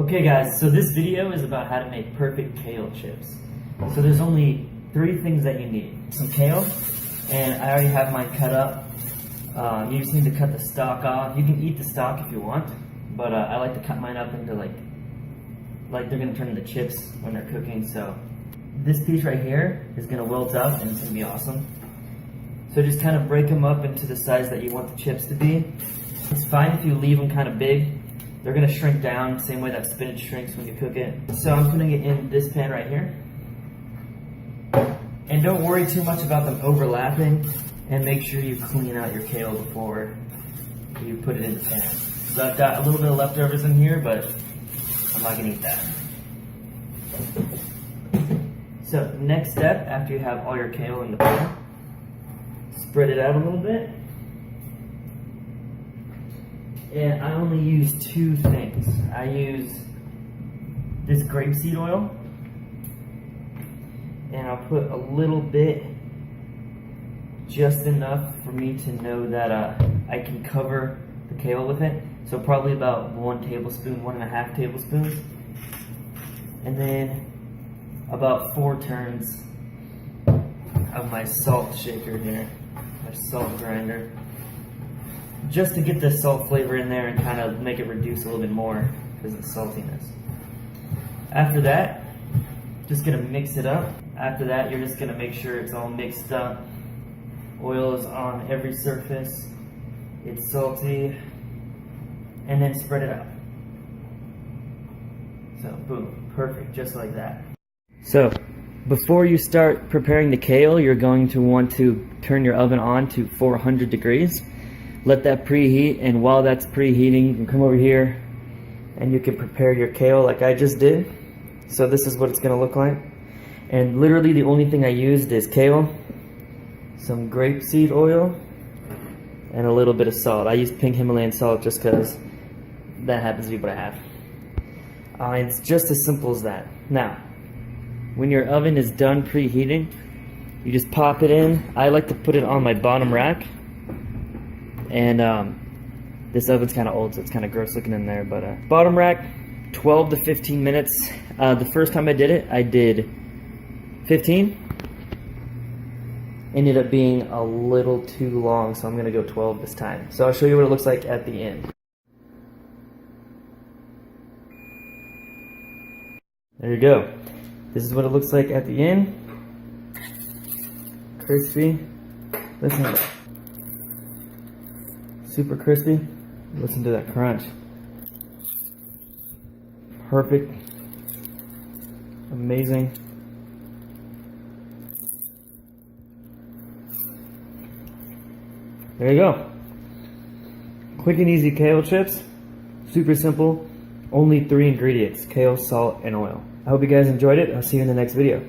Okay guys, so this video is about how to make perfect kale chips. So there's only 3 things that you need. Some kale, and I already have mine cut up. You just need to cut the stalk off. You can eat the stalk if you want, but I like to cut mine up into like they're gonna turn into chips when they're cooking. So this piece right here is gonna wilt up and it's gonna be awesome. So just kind of break them up into the size that you want the chips to be. It's fine if you leave them kind of big. They're gonna shrink down, same way that spinach shrinks when you cook it. So I'm putting it in this pan right here. And don't worry too much about them overlapping, and make sure you clean out your kale before you put it in the pan. So I've got a little bit of leftovers in here, but I'm not gonna eat that. So next step, after you have all your kale in the pan, spread it out a little bit. And I only use 2 things. I use this grapeseed oil, and I'll put a little bit, just enough for me to know that I can cover the kale with it. So probably about 1 tablespoon, 1.5 tablespoons. And then about 4 turns of my salt shaker here, my salt grinder, just to get the salt flavor in there and kind of make it reduce a little bit more because of the saltiness. After that, just gonna mix it up. After that, you're just gonna make sure it's all mixed up. Oil is on every surface, it's salty, and then spread it out. So boom, perfect, just like that. So before you start preparing the kale, you're going to want to turn your oven on to 400 degrees. Let that preheat, and while that's preheating, you can come over here and you can prepare your kale like I just did. So this is what it's gonna look like. And literally the only thing I used is kale, some grapeseed oil, and a little bit of salt. I use pink Himalayan salt just because that happens to be what I have. It's just as simple as that. Now, when your oven is done preheating, you just pop it in. I like to put it on my bottom rack. And this oven's kind of old, so it's kind of gross looking in there. But bottom rack, 12 to 15 minutes. The first time I did it, I did 15. Ended up being a little too long, so I'm going to go 12 this time. So I'll show you what it looks like at the end. There you go. This is what it looks like at the end. Crispy. Listen to that. Super crispy. Listen to that crunch. Perfect. Amazing. There you go. Quick and easy kale chips. Super simple. Only 3 ingredients: kale, salt, and oil. I hope you guys enjoyed it. I'll see you in the next video.